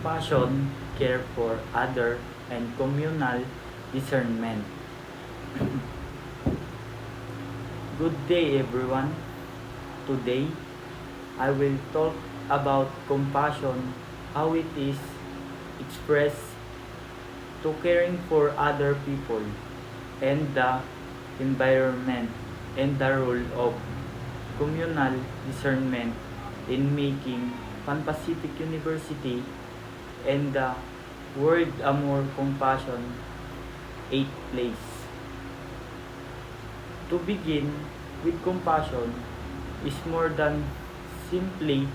compassion, care for other, and communal discernment. Good day everyone. Today, I will talk about compassion, how it is expressed to caring for other people and the environment and the role of communal discernment in making Pan Pacific University and the world a more compassion 8th place. To begin with, compassion is more than simply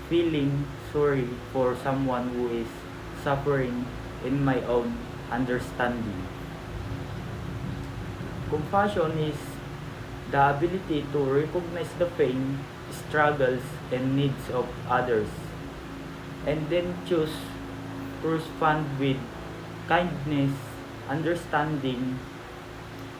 feeling sorry for someone who is suffering in my own understanding. Compassion is the ability to recognize the pain, struggles, and needs of others, and then choose to respond with kindness, understanding,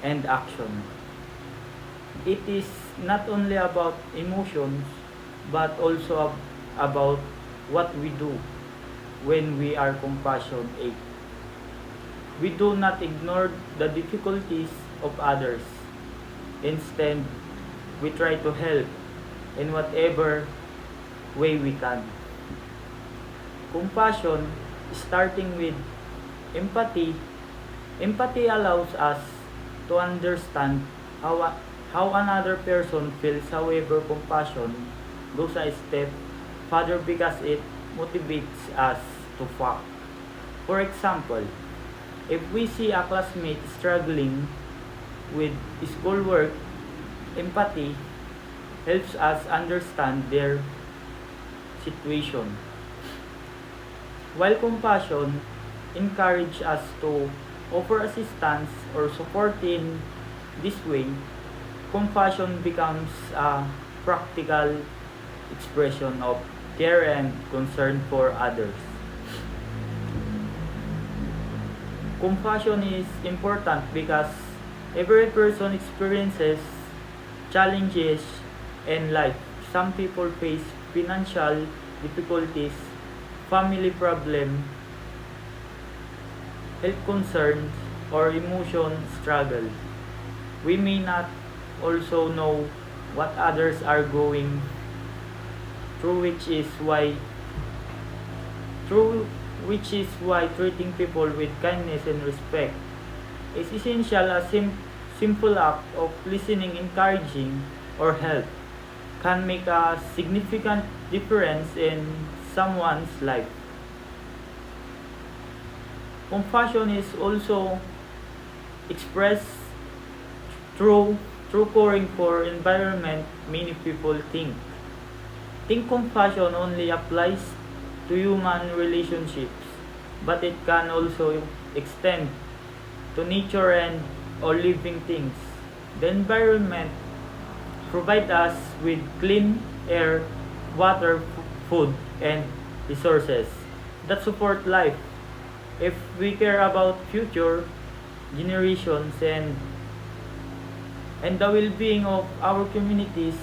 and action. It is not only about emotions, but also about what we do when we are compassionate. We do not ignore the difficulties of others. Instead, we try to help in whatever way we can. Compassion, starting with empathy. Empathy allows us to understand how another person feels. However, compassion goes a step further because it motivates us to act. For example, if we see a classmate struggling with schoolwork, empathy helps us understand their situation, while compassion encourages us to offer assistance or support. In this way, compassion becomes a practical expression of care and concern for others. Compassion is important because every person experiences challenges in life. Some people face financial difficulties, family problems, health concerns, or emotion struggles. We may not also know what others are going through, which is why treating people with kindness and respect is essential. A simple act of listening, encouraging, or help can make a significant difference in someone's life. Compassion is also expressed through caring for environment. Many people think compassion only applies to human relationships, but it can also extend to nature and all living things. The environment provides us with clean air, water, food, and resources that support life. If we care about future generations and the well-being of our communities,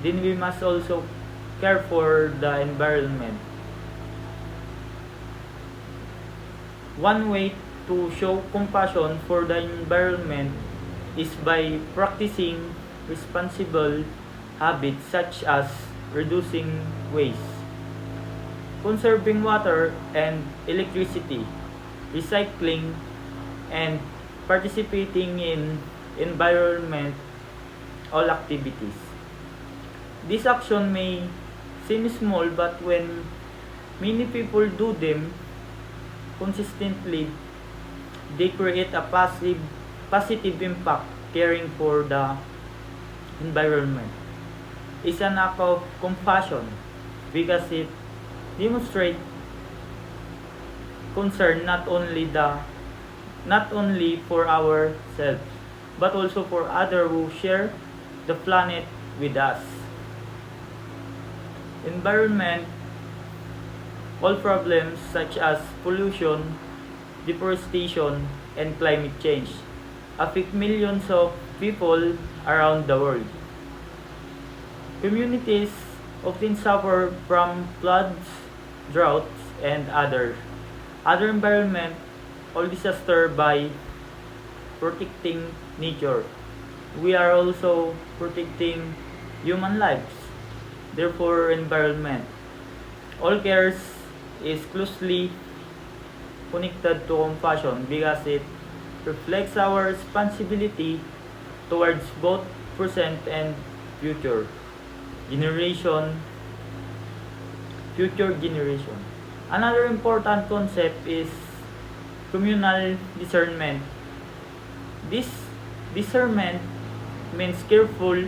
then we must also care for the environment. One way to show compassion for the environment is by practicing responsible habits such as reducing waste, conserving water and electricity, recycling, and participating in environmental activities. This action may seem small, but when many people do them consistently, they create a positive impact. Caring for the environment is an act of compassion because it demonstrates concern not only for ourselves but also for others who share the planet with us. Environment, all problems such as pollution, deforestation, and climate change affect millions of people around the world. Communities often suffer from floods, droughts, and other environment, all disaster by protecting nature. We are also protecting human lives. Therefore, environment. All cares is closely connected to compassion because it reflects our responsibility towards both present and future generation. Future generation. Another important concept is communal discernment. This discernment means careful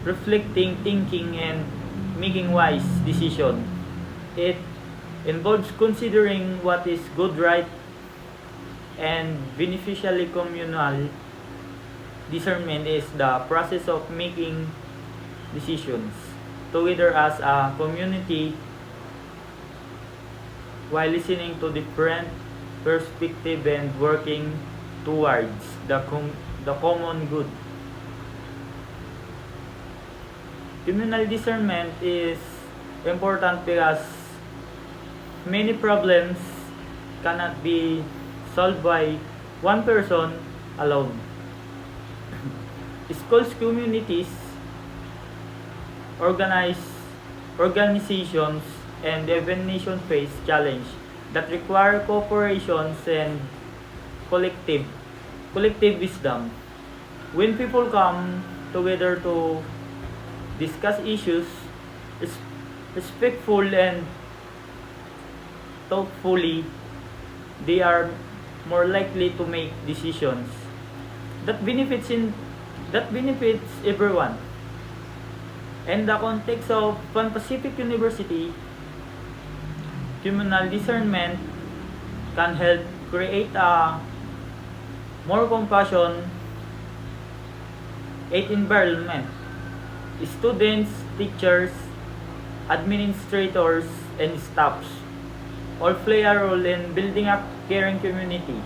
reflecting, thinking, and making wise decisions. It involves considering what is good, right, and beneficially. Communal discernment is the process of making decisions together as a community while listening to different perspectives and working towards the common good. Communal discernment is important because many problems cannot be solved by one person alone. Schools, communities, organize, organizations, and even nation face challenge that require cooperations and collective wisdom. When people come together to discuss issues respectful and thoughtfully, they are more likely to make decisions that benefits everyone. In the context of Pan Pacific University, communal discernment can help create a more compassionate environment. Students, teachers, administrators, and staffs all play a role in building a caring community.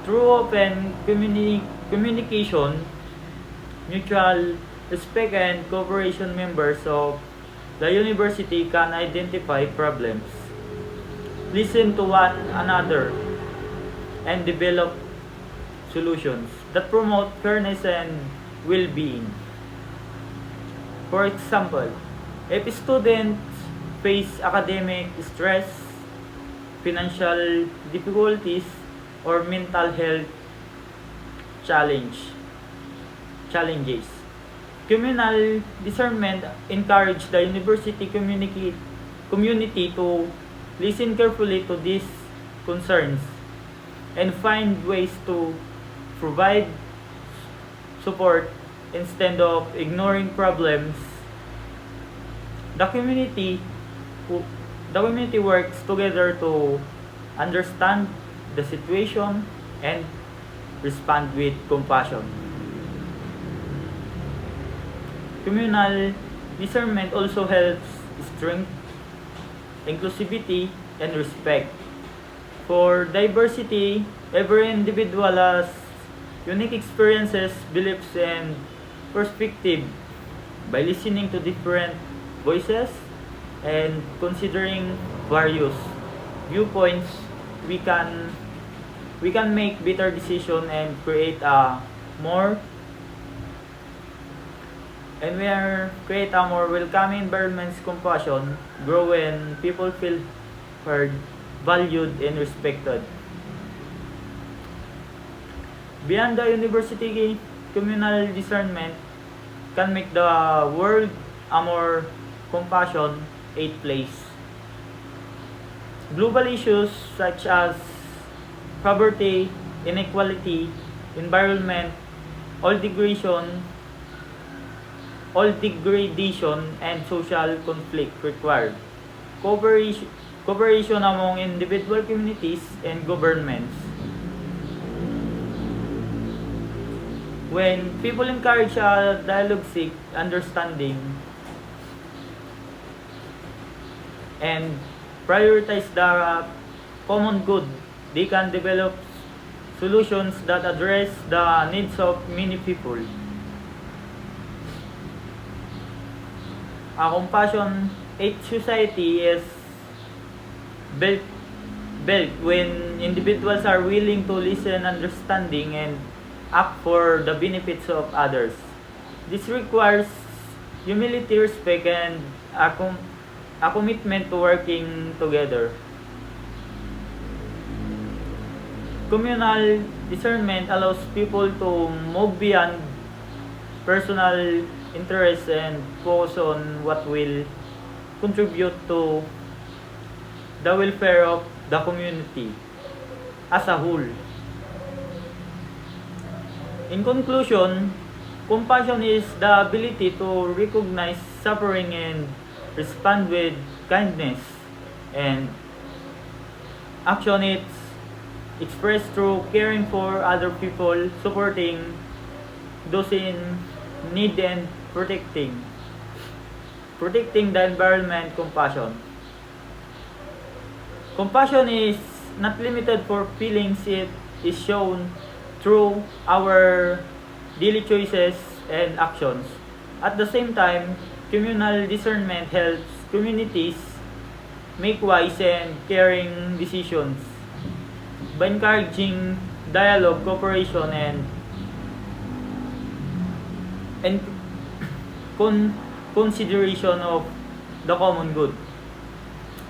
Through open communication, mutual respect, and cooperation, members of the university can identify problems, listen to one another, and develop solutions that promote fairness and well-being. For example, if students face academic stress, financial difficulties, or mental health challenges, communal discernment encourage the university community to listen carefully to these concerns and find ways to provide support instead of ignoring problems. The community works together to understand the situation and respond with compassion. Communal discernment also helps strengthen inclusivity and respect. For diversity, every individual has unique experiences, beliefs, and perspective. By listening to different voices and considering various viewpoints, we can make better decisions and create a more welcoming environment. Compassion grow when people feel heard, valued, and respected. Beyond the university, communal discernment can make the world a more compassionate place. Global issues such as poverty, inequality, environment, all degradation, and social conflict require cooperation among individual communities and governments. When people encourage a dialogue, seek understanding, and prioritize the common good, they can develop solutions that address the needs of many people. A compassionate society is built built when individuals are willing to listen, understanding, and act for the benefits of others. This requires humility, respect, and a commitment to working together. Communal discernment allows people to move beyond personal interests and focus on what will contribute to the welfare of the community as a whole. In conclusion, compassion is the ability to recognize suffering and respond with kindness, and action is expressed through caring for other people, supporting those in need, and protecting the environment. Compassion is not limited for feelings. It is shown through our daily choices and actions. At the same time, communal discernment helps communities make wise and caring decisions by encouraging dialogue, cooperation, and consideration of the common good.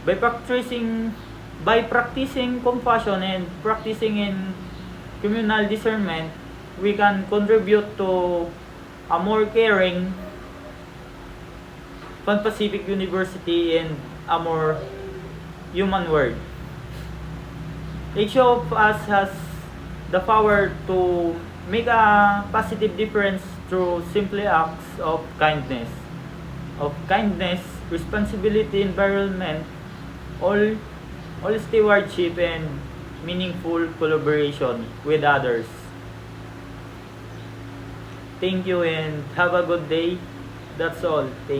By practicing compassion and practicing in communal discernment, we can contribute to a more caring Pan Pacific University and a more human world. Each of us has the power to make a positive difference through simple acts of kindness, responsibility, environment, all stewardship, and meaningful collaboration with others. Thank you and have a good day. That's all. Thank